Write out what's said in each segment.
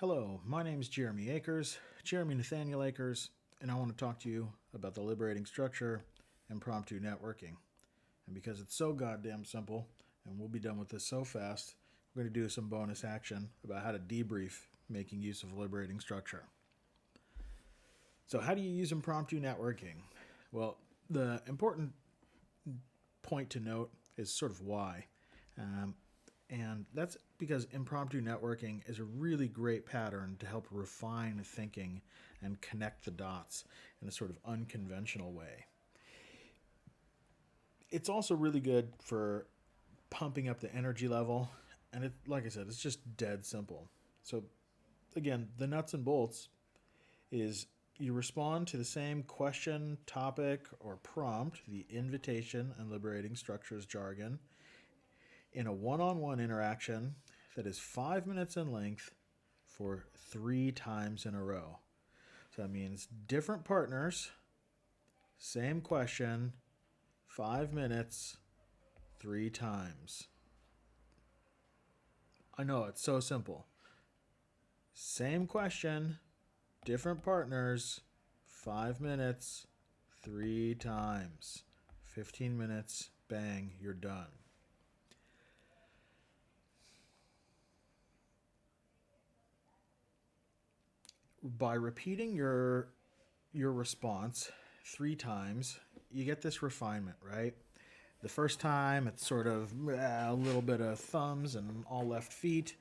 Hello, my name is Jeremy Akers, Jeremy Nathaniel Akers, and I want to talk to you about the liberating structure, impromptu networking. And because it's so goddamn simple, and we'll be done with this so fast, we're going to do some bonus action about how to debrief making use of liberating structure. So how do you use impromptu networking? Well, the important point to note is sort of why. And that's because impromptu networking is a really great pattern to help refine thinking and connect the dots in a sort of unconventional way. It's also really good for pumping up the energy level, and like I said, it's just dead simple. So again, the nuts and bolts is you respond to the same question, topic, or prompt, the invitation and liberating structures jargon, in a one-on-one interaction that is 5 minutes in length for 3 times in a row. So that means different partners, same question, 5 minutes, 3 times. I know, it's so simple. Same question, different partners, 5 minutes, 3 times. 15 minutes, bang, you're done. By repeating your response 3 times, you get this refinement, right? The first time, it's sort of a little bit of thumbs and all left feet.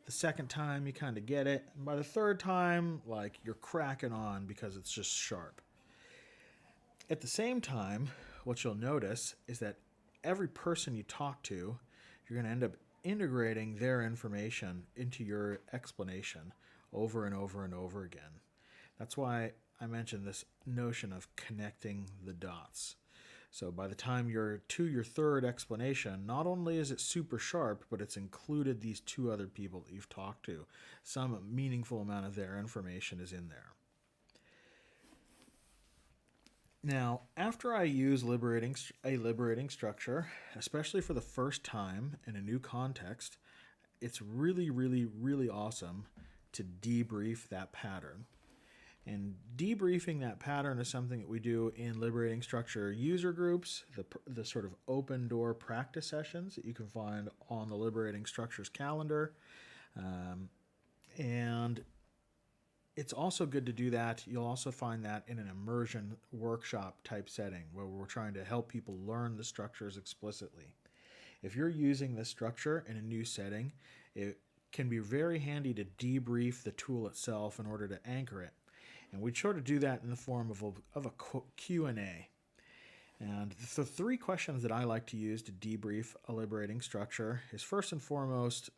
The second time, you kind of get it. And by the third time, like, you're cracking on because it's just sharp. At the same time, what you'll notice is that every person you talk to, you're going to end up integrating their information into your explanation over and over and over again. That's why I mentioned this notion of connecting the dots. So by the time you're to your third explanation, not only is it super sharp, but it's included these 2 other people that you've talked to. Some meaningful amount of their information is in there. Now, after I use a liberating structure, especially for the first time in a new context, it's really, really, really awesome to debrief that pattern. And debriefing that pattern is something that we do in liberating structure user groups, the sort of open door practice sessions that you can find on the liberating structures calendar. And it's also good to do that. You'll also find that in an immersion workshop type setting where we're trying to help people learn the structures explicitly. If you're using this structure in a new setting, it can be very handy to debrief the tool itself in order to anchor it. And we sort of do that in the form of a Q&A. And the 3 questions that I like to use to debrief a liberating structure is first and foremost,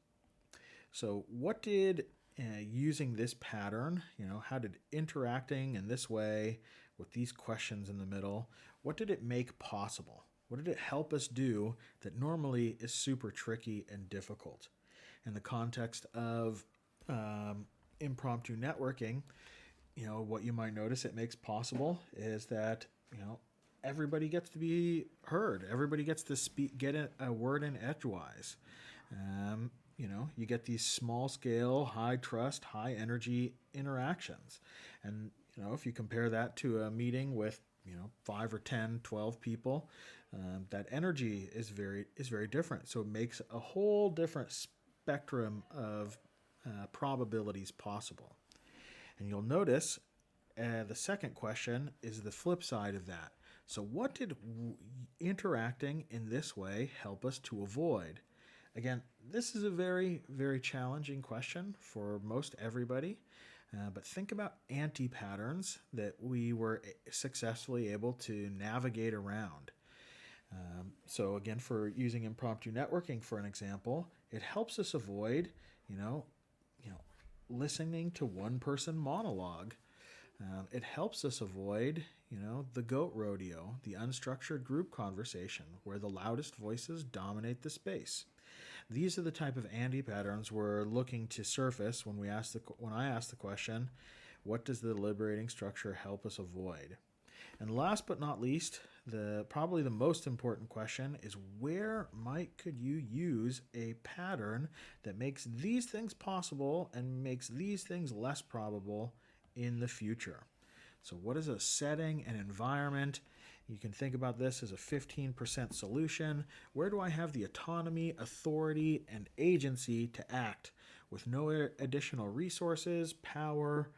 so what did using this pattern, how did interacting in this way with these questions in the middle, what did it make possible? What did it help us do that normally is super tricky and difficult? In the context of impromptu networking, what you might notice it makes possible is that, everybody gets to be heard. Everybody gets to get a word in edgewise. You get these small scale, high trust, high energy interactions. And, if you compare that to a meeting with, 5 or 10, 12 people, that energy is very different. So it makes a whole different spectrum of probabilities possible. And you'll notice the second question is the flip side of that. So what did interacting in this way help us to avoid? Again, this is a very, very challenging question for most everybody, but think about anti-patterns that we were successfully able to navigate around. So again, for using impromptu networking, for an example, it helps us avoid, listening to one-person monologue. It helps us avoid, the goat rodeo, the unstructured group conversation where the loudest voices dominate the space. These are the type of anti-patterns we're looking to surface when I ask the question, what does the liberating structure help us avoid? And last but not least, probably the most important question is, where could you use a pattern that makes these things possible and makes these things less probable in the future? So what is a setting and environment? You can think about this as a 15% solution. Where do I have the autonomy, authority, and agency to act with no additional resources, power?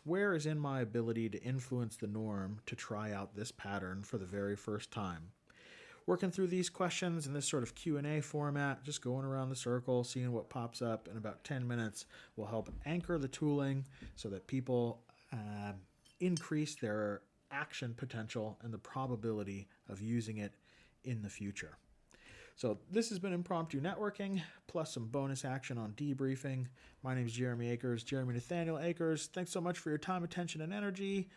Where is in my ability to influence the norm to try out this pattern for the very first time? Working through these questions in this sort of Q&A format, just going around the circle, seeing what pops up in about 10 minutes will help anchor the tooling so that people increase their action potential and the probability of using it in the future. So this has been Impromptu Networking, plus some bonus action on debriefing. My name is Jeremy Nathaniel Akers. Thanks so much for your time, attention, and energy.